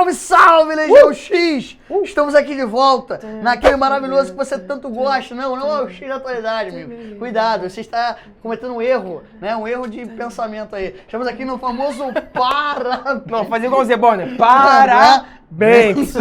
Salve, salve, Legião X! Estamos aqui de volta, naquele maravilhoso que você tanto gosta. Não é o X da atualidade, amigo. Cuidado, você está cometendo um erro, né? Um erro de pensamento aí. Estamos aqui no famoso Parabéns. Não, fazer igual o Zebona. Parabéns!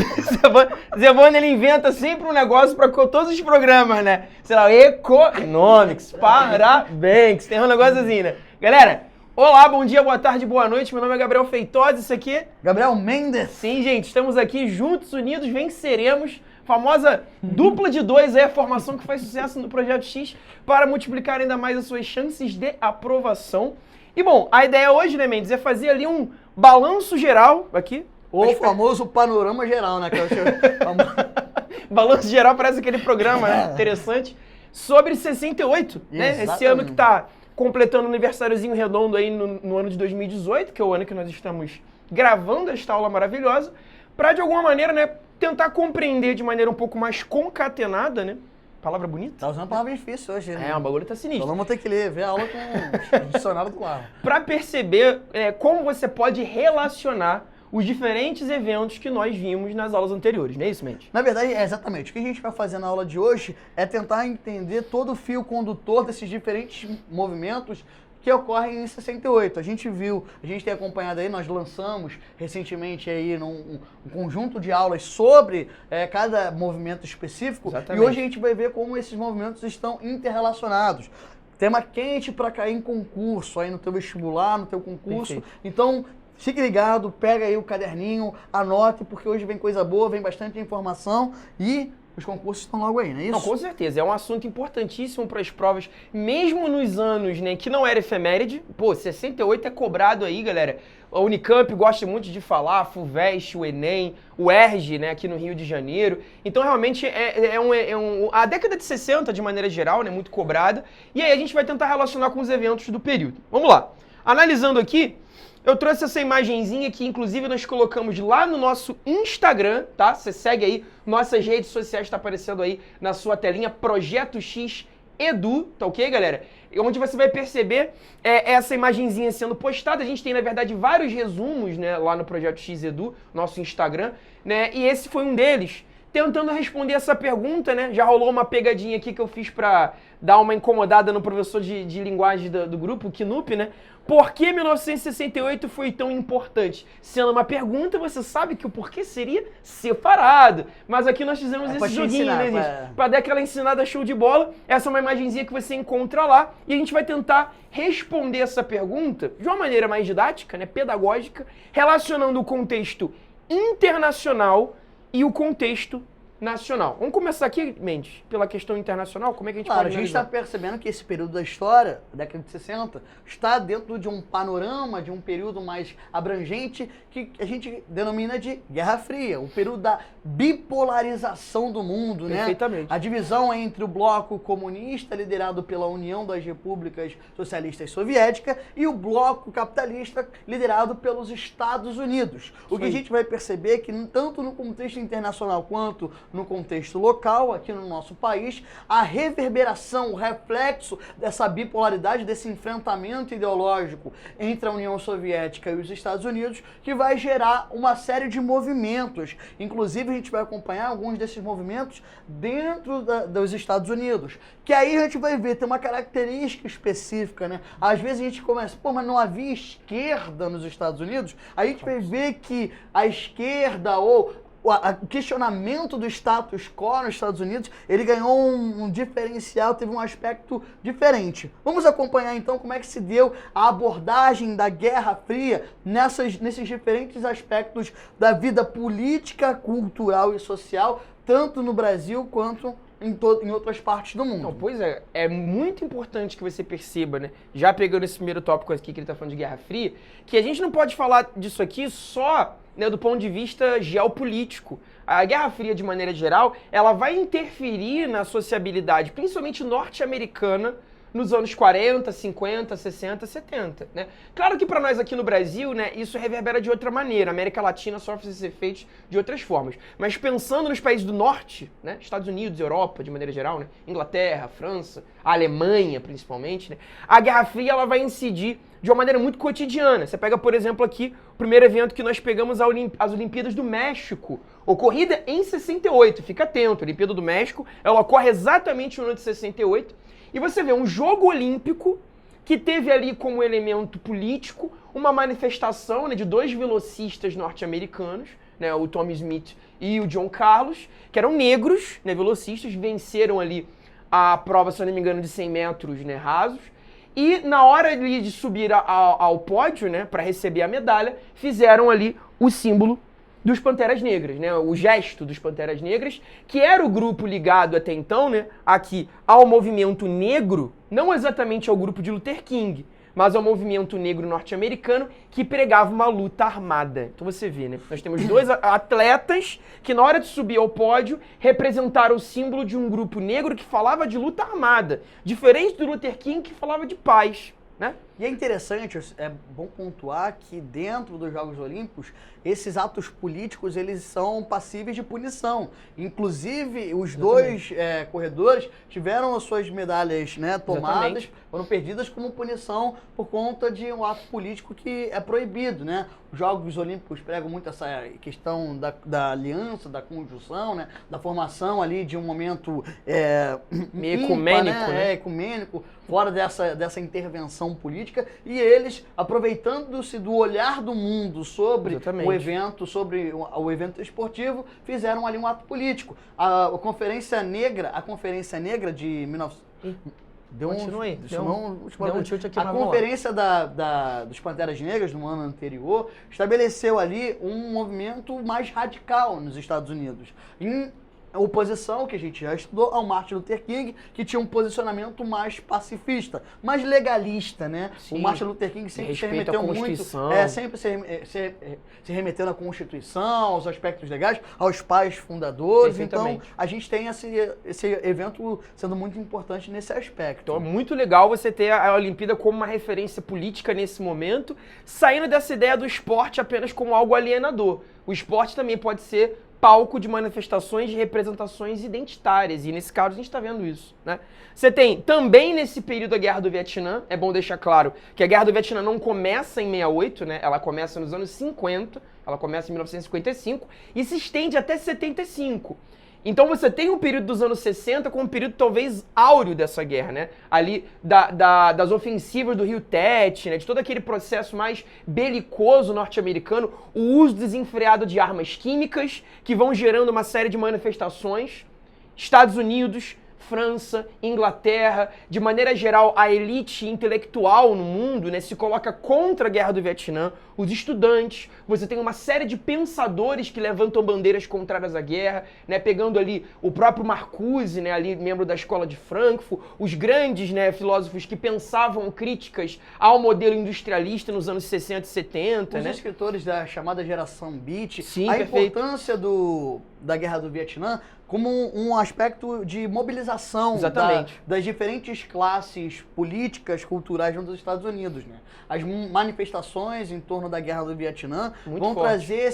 Zebona, ele inventa sempre um negócio para todos os programas, né? Sei lá, Economics, parabéns. Tem um negócio assim, né? Galera, olá, bom dia, boa tarde, boa noite. Meu nome é Gabriel Feitosa, isso aqui... Gabriel Mendes. Sim, gente, estamos aqui juntos, unidos, venceremos. Famosa dupla de dois aí, a formação que faz sucesso no Projeto X para multiplicar ainda mais as suas chances de aprovação. E bom, a ideia hoje, né, Mendes, é fazer ali um balanço geral aqui. O famoso panorama geral, né? Balanço geral parece aquele programa, né? Interessante. Sobre 68, né? Esse ano que tá completando um aniversáriozinho redondo aí no ano de 2018, que é o ano que nós estamos gravando esta aula maravilhosa, para de alguma maneira, né, tentar compreender de maneira um pouco mais concatenada, né? Palavra bonita? Tá usando palavra difícil hoje, né? O bagulho tá sinistro. Então vamos ter que ver a aula com o dicionário do lado. Para perceber como você pode relacionar os diferentes eventos que nós vimos nas aulas anteriores, não é isso, Mendes? Na verdade, exatamente. O que a gente vai fazer na aula de hoje é tentar entender todo o fio condutor desses diferentes movimentos que ocorrem em 68. A gente tem acompanhado aí, nós lançamos recentemente aí um conjunto de aulas sobre cada movimento específico. Exatamente. E hoje a gente vai ver como esses movimentos estão interrelacionados. Tema quente para cair em concurso, aí no teu vestibular, no teu concurso. Perfeito. Então, fique ligado, pega aí o caderninho, anote, porque hoje vem coisa boa, vem bastante informação e os concursos estão logo aí, não é isso? Não, com certeza. É um assunto importantíssimo para as provas, mesmo nos anos, né, que não era efeméride. Pô, 68 é cobrado aí, galera. A Unicamp gosta muito de falar, a FUVEST, o Enem, o ERJ, né, aqui no Rio de Janeiro. Então, realmente, a década de 60, de maneira geral, né, muito cobrada. E aí a gente vai tentar relacionar com os eventos do período. Vamos lá. Analisando aqui, eu trouxe essa imagenzinha que, inclusive, nós colocamos lá no nosso Instagram, tá? Você segue aí, nossas redes sociais tá aparecendo aí na sua telinha, Projeto X Edu, tá ok, galera? Onde você vai perceber essa imagenzinha sendo postada. A gente tem, na verdade, vários resumos, né, lá no Projeto X Edu, nosso Instagram, né? E esse foi um deles. Tentando responder essa pergunta, né? Já rolou uma pegadinha aqui que eu fiz pra dar uma incomodada no professor de linguagem do grupo, o Knup, né? Por que 1968 foi tão importante? Sendo uma pergunta, você sabe que o porquê seria separado. Mas aqui nós fizemos esse joguinho, ensinar, né, gente? Pra dar aquela ensinada show de bola. Essa é uma imagenzinha que você encontra lá. E a gente vai tentar responder essa pergunta de uma maneira mais didática, né? Pedagógica, relacionando o contexto internacional e o contexto nacional. Vamos começar aqui, Mendes, pela questão internacional. Como é que a gente pode a gente está percebendo que esse período da história, década de 60, está dentro de um panorama, de um período mais abrangente, que a gente denomina de Guerra Fria, o período da bipolarização do mundo, né? Perfeitamente. A divisão entre o bloco comunista, liderado pela União das Repúblicas Socialistas Soviéticas, e o bloco capitalista, liderado pelos Estados Unidos. O que a gente vai perceber é que, tanto no contexto internacional quanto no contexto local, aqui no nosso país, a reverberação, o reflexo dessa bipolaridade, desse enfrentamento ideológico entre a União Soviética e os Estados Unidos, que vai gerar uma série de movimentos. Inclusive, a gente vai acompanhar alguns desses movimentos dentro dos Estados Unidos, que aí a gente vai ver, tem uma característica específica, né? Às vezes a gente começa, mas não havia esquerda nos Estados Unidos? A gente vai ver que a esquerda ou o questionamento do status quo nos Estados Unidos, ele ganhou um diferencial, teve um aspecto diferente. Vamos acompanhar então como é que se deu a abordagem da Guerra Fria nesses diferentes aspectos da vida política, cultural e social, tanto no Brasil quanto em outras partes do mundo. Não, pois é muito importante que você perceba, né, já pegando esse primeiro tópico aqui que ele está falando de Guerra Fria, que a gente não pode falar disso aqui só, né, do ponto de vista geopolítico. A Guerra Fria, de maneira geral, ela vai interferir na sociabilidade, principalmente norte-americana, nos anos 40, 50, 60, 70, né? Claro que para nós aqui no Brasil, né, isso reverbera de outra maneira. A América Latina sofre esses efeitos de outras formas. Mas pensando nos países do norte, né, Estados Unidos, Europa, de maneira geral, né, Inglaterra, França, a Alemanha, principalmente, né, a Guerra Fria ela vai incidir de uma maneira muito cotidiana. Você pega, por exemplo, aqui o primeiro evento que nós pegamos, as Olimpíadas do México, ocorrida em 68. Fica atento, a Olimpíada do México, ela ocorre exatamente no ano de 68. E você vê um jogo olímpico que teve ali como elemento político uma manifestação, né, de dois velocistas norte-americanos, né, o Tommy Smith e o John Carlos, que eram negros, né, velocistas, venceram ali a prova, se eu não me engano, de 100 metros, né, rasos. E na hora ali de subir ao pódio, né, para receber a medalha, fizeram ali o símbolo dos Panteras Negras, né? O gesto dos Panteras Negras, que era o grupo ligado até então, né, aqui ao movimento negro, não exatamente ao grupo de Luther King, mas ao movimento negro norte-americano que pregava uma luta armada. Então você vê, né? Nós temos dois atletas que na hora de subir ao pódio representaram o símbolo de um grupo negro que falava de luta armada, diferente do Luther King que falava de paz, né? E é interessante, é bom pontuar que dentro dos Jogos Olímpicos, esses atos políticos, eles são passíveis de punição. Inclusive, os dois corredores tiveram as suas medalhas, né, tomadas, foram perdidas como punição por conta de um ato político que é proibido, né? Os Jogos Olímpicos pregam muito essa questão da aliança, da conjunção, né, da formação ali de um momento meio ecumênico, né? Ecumênico, fora dessa intervenção política. E eles, aproveitando-se do olhar do mundo sobre o evento, sobre o evento esportivo, fizeram ali um ato político. A Conferência Negra de 19... Deu um chute aqui. A Conferência dos Panteras Negras, no ano anterior, estabeleceu ali um movimento mais radical nos Estados Unidos. Em oposição, que a gente já estudou, ao Martin Luther King, que tinha um posicionamento mais pacifista, mais legalista, né? Sim. O Martin Luther King sempre se remeteu muito, sempre se remetendo à Constituição, aos aspectos legais, aos pais fundadores. Então, a gente tem esse evento sendo muito importante nesse aspecto. Então, é muito legal você ter a Olimpíada como uma referência política nesse momento, saindo dessa ideia do esporte apenas como algo alienador. O esporte também pode ser palco de manifestações de representações identitárias, e nesse caso a gente está vendo isso, né? Você tem também nesse período a Guerra do Vietnã, é bom deixar claro que a Guerra do Vietnã não começa em 68, né? Ela começa nos anos 50, ela começa em 1955 e se estende até 75. Então você tem um período dos anos 60 como um período talvez áureo dessa guerra, né? Ali das ofensivas do Rio Tet, né? De todo aquele processo mais belicoso norte-americano, o uso desenfreado de armas químicas que vão gerando uma série de manifestações. Estados Unidos, França, Inglaterra, de maneira geral, a elite intelectual no mundo, né, se coloca contra a Guerra do Vietnã, os estudantes, você tem uma série de pensadores que levantam bandeiras contrárias à guerra, né, pegando ali o próprio Marcuse, né, ali membro da Escola de Frankfurt, os grandes, né, filósofos que pensavam críticas ao modelo industrialista nos anos 60 e 70. Os né? escritores da chamada geração Beat, Sim, a perfeito. importância da Guerra do Vietnã como um aspecto de mobilização das diferentes classes políticas, culturais dos Estados Unidos, né? As manifestações em torno da Guerra do Vietnã vão trazer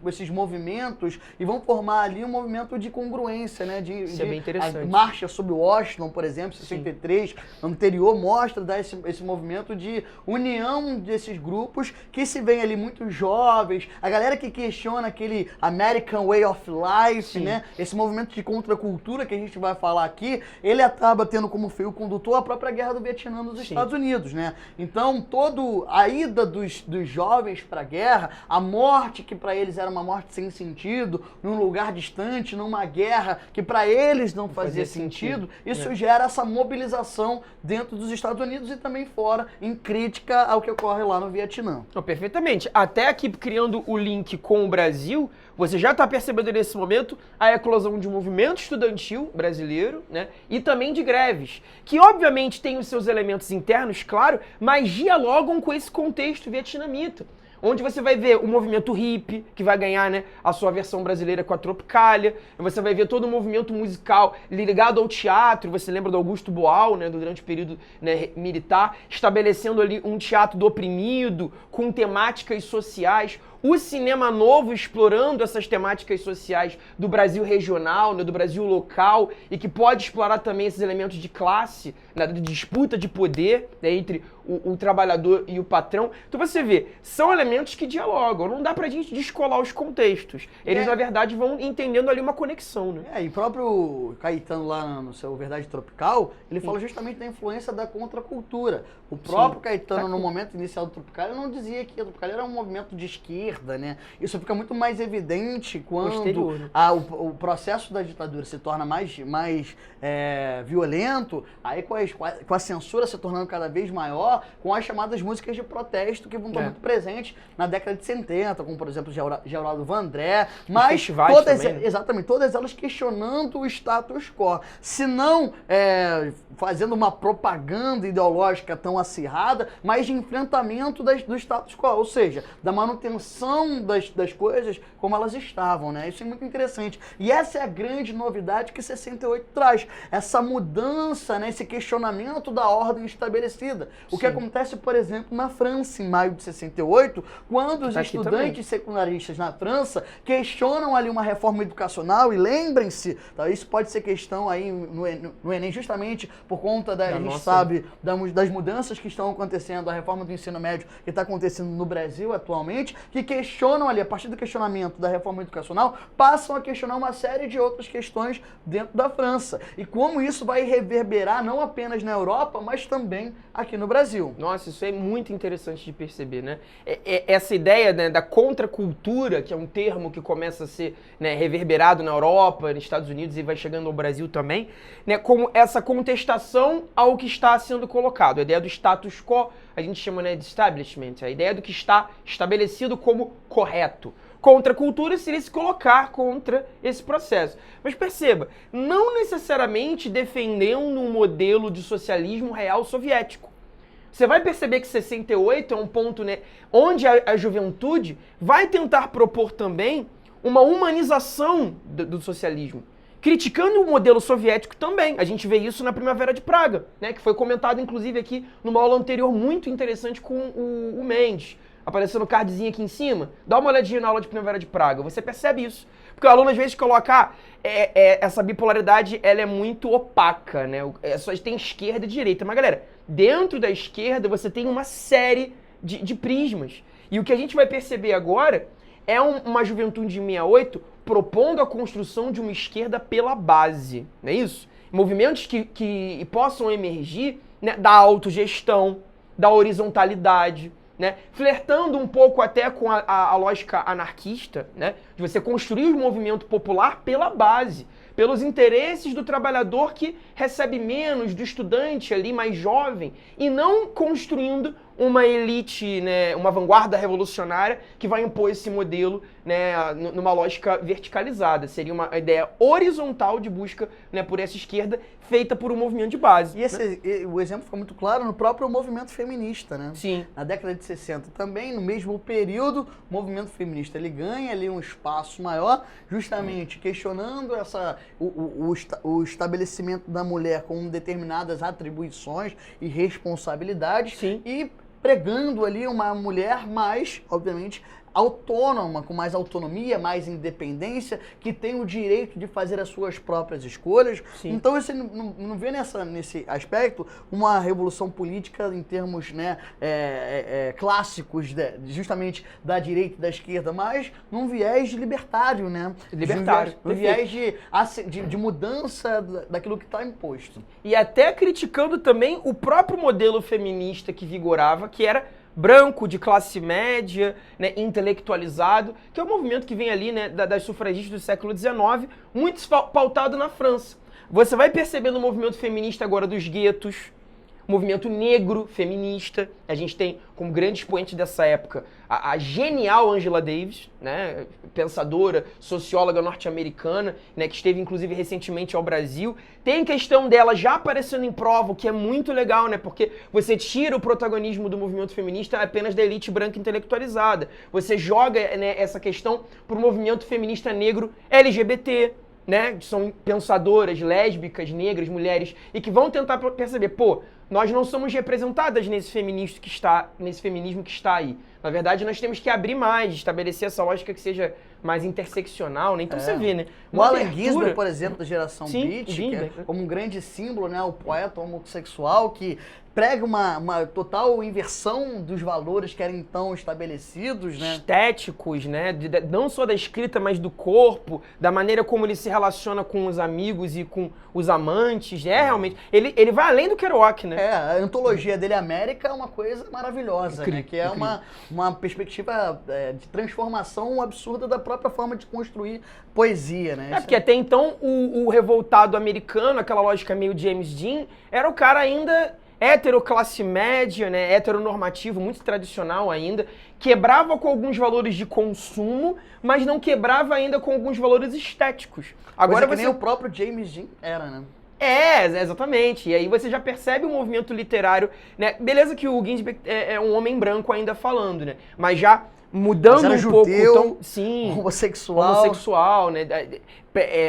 esses movimentos e vão formar ali um movimento de congruência, né? Isso é bem interessante. A marcha sobre Washington, por exemplo, 63, anterior, mostra esse movimento de união desses grupos que se vêem ali muito jovens, a galera que questiona aquele American Way of Life, né? Esse movimento de contracultura que a gente vai falar aqui, ele acaba tendo como fio condutor a própria Guerra do Vietnã nos Estados Unidos, né? Então, a ida dos jovens para a guerra, a morte que para eles era uma morte sem sentido, num lugar distante, numa guerra que para eles não fazia sentido, isso gera essa mobilização dentro dos Estados Unidos e também fora, em crítica ao que ocorre lá no Vietnã. Não, perfeitamente. Até aqui, criando o link com o Brasil, você já está percebendo nesse momento a eclosão de um movimento estudantil brasileiro, né? E também de greves, que obviamente tem os seus elementos internos, claro, mas dialogam com esse contexto vietnamita. onde você vai ver o movimento hippie, que vai ganhar, né, a sua versão brasileira com a Tropicália, você vai ver todo o movimento musical ligado ao teatro, você lembra do Augusto Boal, né, durante o período, né, militar, estabelecendo ali um teatro do oprimido, com temáticas sociais, o cinema novo explorando essas temáticas sociais do Brasil regional, né, do Brasil local, e que pode explorar também esses elementos de classe, né, de disputa de poder, né, entre o trabalhador e o patrão. Então você vê, são elementos que dialogam, não dá pra gente descolar os contextos. Eles, na verdade, vão entendendo ali uma conexão, né? E o próprio Caetano lá no seu Verdade Tropical, ele fala justamente da influência da contracultura. O próprio Caetano, no momento inicial do Tropicália, não dizia que a Tropicália era um movimento de esquerda, né? Isso fica muito mais evidente quando o processo da ditadura se torna mais violento, aí com a censura se tornando cada vez maior, com as chamadas músicas de protesto que vão estar muito presentes na década de 70, como por exemplo Geraldo Vandré, mas todas, também, né? Exatamente, todas elas questionando o status quo, se não fazendo uma propaganda ideológica tão acirrada, mas de enfrentamento do status quo, ou seja, da manutenção das coisas como elas estavam, né? Isso é muito interessante. E essa é a grande novidade que 68 traz, essa mudança, né, esse questionamento da ordem estabelecida. O que acontece, por exemplo, na França, em maio de 68, quando os estudantes secundaristas na França questionam ali uma reforma educacional, e lembrem-se, tá, isso pode ser questão aí no Enem, justamente por conta a gente sabe das mudanças que estão acontecendo, a reforma do ensino médio que está acontecendo no Brasil atualmente, que questionam ali, a partir do questionamento da reforma educacional, passam a questionar uma série de outras questões dentro da França. E como isso vai reverberar não apenas na Europa, mas também aqui no Brasil. Nossa, isso é muito interessante de perceber, né? Essa ideia, né, da contracultura, que é um termo que começa a ser, né, reverberado na Europa, nos Estados Unidos e vai chegando ao Brasil também, né, como essa contestação ao que está sendo colocado. A ideia do status quo, a gente chama, né, de establishment, a ideia do que está estabelecido como correto. Contracultura seria se colocar contra esse processo. Mas perceba, não necessariamente defendendo um modelo de socialismo real soviético. Você vai perceber que 68 é um ponto, né, onde a juventude vai tentar propor também uma humanização do socialismo, criticando o modelo soviético também. A gente vê isso na Primavera de Praga, né, que foi comentado inclusive aqui numa aula anterior muito interessante com o Mendes. Apareceu no cardzinho aqui em cima. Dá uma olhadinha na aula de Primavera de Praga, você percebe isso. Porque o aluno às vezes coloca, essa bipolaridade, ela é muito opaca, né? Só tem esquerda e direita. Mas galera, dentro da esquerda você tem uma série de prismas. E o que a gente vai perceber agora é uma juventude de 68 propondo a construção de uma esquerda pela base, não é isso? Movimentos que possam emergir, né, da autogestão, da horizontalidade, né, flertando um pouco até com a lógica anarquista, né, de você construir o movimento popular pela base, pelos interesses do trabalhador que recebe menos, do estudante ali mais jovem, e não construindo uma elite, né, uma vanguarda revolucionária que vai impor esse modelo, né, numa lógica verticalizada. Seria uma ideia horizontal de busca, né, por essa esquerda feita por um movimento de base. E o exemplo fica muito claro no próprio movimento feminista, né? Sim. Na década de 60 também, no mesmo período, o movimento feminista ele ganha ali um espaço maior, justamente questionando o estabelecimento da mulher com determinadas atribuições e responsabilidades. Sim. E pregando ali uma mulher mais, obviamente, autônoma, com mais autonomia, mais independência, que tem o direito de fazer as suas próprias escolhas. Sim. Então você não vê nesse aspecto uma revolução política em termos, né, clássicos, justamente da direita e da esquerda, mas num viés libertário, né? Libertário. Um viés de mudança daquilo que está imposto. E até criticando também o próprio modelo feminista que vigorava, que era branco, de classe média, né, intelectualizado, que é um movimento que vem ali, né, das sufragistas do século XIX, muito pautado na França. Você vai perceber no movimento feminista agora dos guetos, movimento negro feminista. A gente tem como grande expoente dessa época a genial Angela Davis, né, pensadora, socióloga norte-americana, né, que esteve inclusive recentemente ao Brasil. Tem questão dela já aparecendo em prova, o que é muito legal, né, porque você tira o protagonismo do movimento feminista apenas da elite branca intelectualizada. Você joga, né, essa questão para o movimento feminista negro LGBT, né, que são pensadoras, lésbicas, negras, mulheres, e que vão tentar perceber, pô, nós não somos representadas nesse feminismo que está aí. Na verdade, nós temos que abrir mais, estabelecer essa lógica que seja mais interseccional, né? Então você vê, né? O Allen Ginsberg, por exemplo, da geração Sim, Beat, que é como um grande símbolo, né? O poeta homossexual que prega uma total inversão dos valores que eram então estabelecidos, né? Estéticos, né? Não só da escrita, mas do corpo, da maneira como ele se relaciona com os amigos e com os amantes. É, realmente. Ele vai além do Kerouac, né? A antologia dele, América, é uma coisa maravilhosa, né? Que é uma perspectiva de transformação absurda da própria forma de construir poesia, né? Porque até então o revoltado americano, aquela lógica meio James Dean, era o cara ainda hétero classe média, né, heteronormativo, muito tradicional ainda, quebrava com alguns valores de consumo, mas não quebrava ainda com alguns valores estéticos. Agora que nem o próprio James Dean era, né? Exatamente. E aí você já percebe o movimento literário, né? Beleza que o Ginsberg é um homem branco ainda falando, né? Mas já mudando um pouco, judeu, sim, homossexual, né?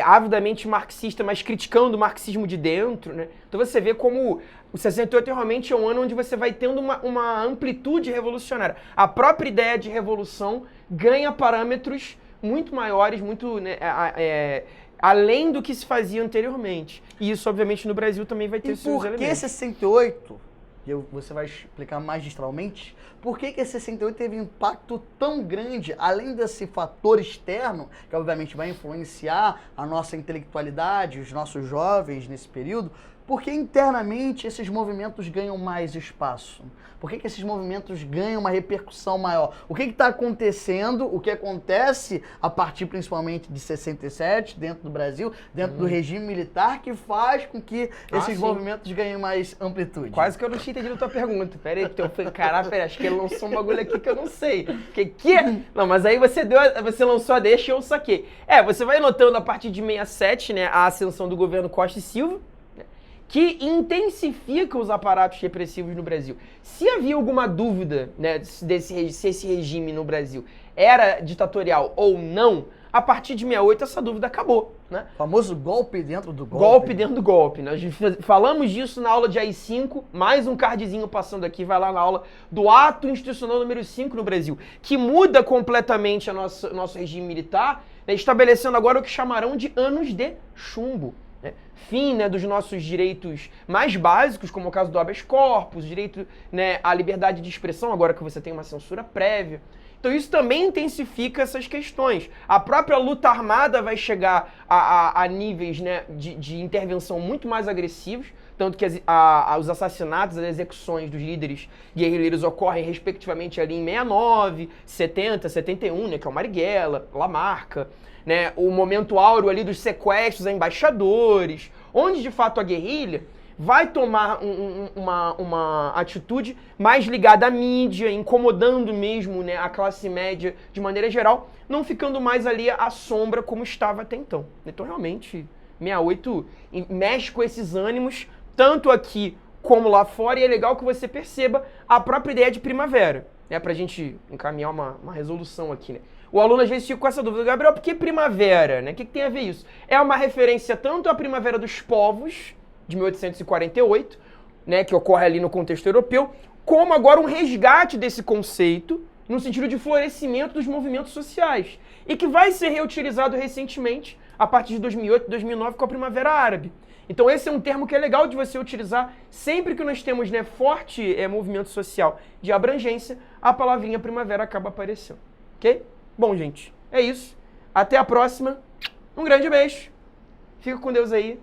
Avidamente marxista, mas criticando o marxismo de dentro, né? Então você vê como o 68 realmente é um ano onde você vai tendo uma amplitude revolucionária. A própria ideia de revolução ganha parâmetros muito maiores, muito, né, além do que se fazia anteriormente. E isso, obviamente, no Brasil também vai ter seus elementos. E por que 68, você vai explicar magistralmente, por que esse 68 teve um impacto tão grande, além desse fator externo, que obviamente vai influenciar a nossa intelectualidade, os nossos jovens nesse período, porque internamente esses movimentos ganham mais espaço? Por que esses movimentos ganham uma repercussão maior? O que está acontecendo, o que acontece a partir principalmente de 67, dentro do Brasil, dentro do regime militar, que faz com que esses movimentos ganhem mais amplitude? Quase que eu não tinha entendido a tua pergunta. Pera aí, eu falei, caralho, acho que ele lançou um bagulho aqui que eu não sei. Não, mas aí você lançou a deixa e eu saquei. Você vai notando a partir de 67, né, a ascensão do governo Costa e Silva, que intensifica os aparatos repressivos no Brasil. Se havia alguma dúvida, né, se esse regime no Brasil era ditatorial ou não, a partir de 68 essa dúvida acabou, né? O famoso golpe dentro do golpe. Golpe dentro do golpe. Nós falamos disso na aula de AI5, mais um cardzinho passando aqui, vai lá na aula do ato institucional número 5 no Brasil, que muda completamente nosso regime militar, né, estabelecendo agora o que chamarão de anos de chumbo. Fim, né, dos nossos direitos mais básicos, como o caso do habeas corpus, direito, né, à liberdade de expressão, agora que você tem uma censura prévia. Então isso também intensifica essas questões. A própria luta armada vai chegar a níveis, né, de intervenção muito mais agressivos, tanto que os assassinatos, as execuções dos líderes guerrilheiros ocorrem respectivamente ali em 69, 70, 71, né, que é o Marighella, Lamarca, né, o momento áureo ali dos sequestros a embaixadores, onde de fato a guerrilha vai tomar uma atitude mais ligada à mídia, incomodando mesmo, né, a classe média de maneira geral, não ficando mais ali à sombra como estava até então. Então realmente 68 mexe com esses ânimos, tanto aqui como lá fora, e é legal que você perceba a própria ideia de primavera, né, pra gente encaminhar uma resolução aqui, né. O aluno às vezes fica com essa dúvida, Gabriel, por que primavera? Né? O que tem a ver isso? É uma referência tanto à Primavera dos Povos, de 1848, né, que ocorre ali no contexto europeu, como agora um resgate desse conceito no sentido de florescimento dos movimentos sociais, e que vai ser reutilizado recentemente, a partir de 2008, 2009, com a Primavera Árabe. Então esse é um termo que é legal de você utilizar sempre que nós temos, né, forte movimento social de abrangência, a palavrinha primavera acaba aparecendo, ok? Bom, gente, é isso. Até a próxima. Um grande beijo. Fica com Deus aí.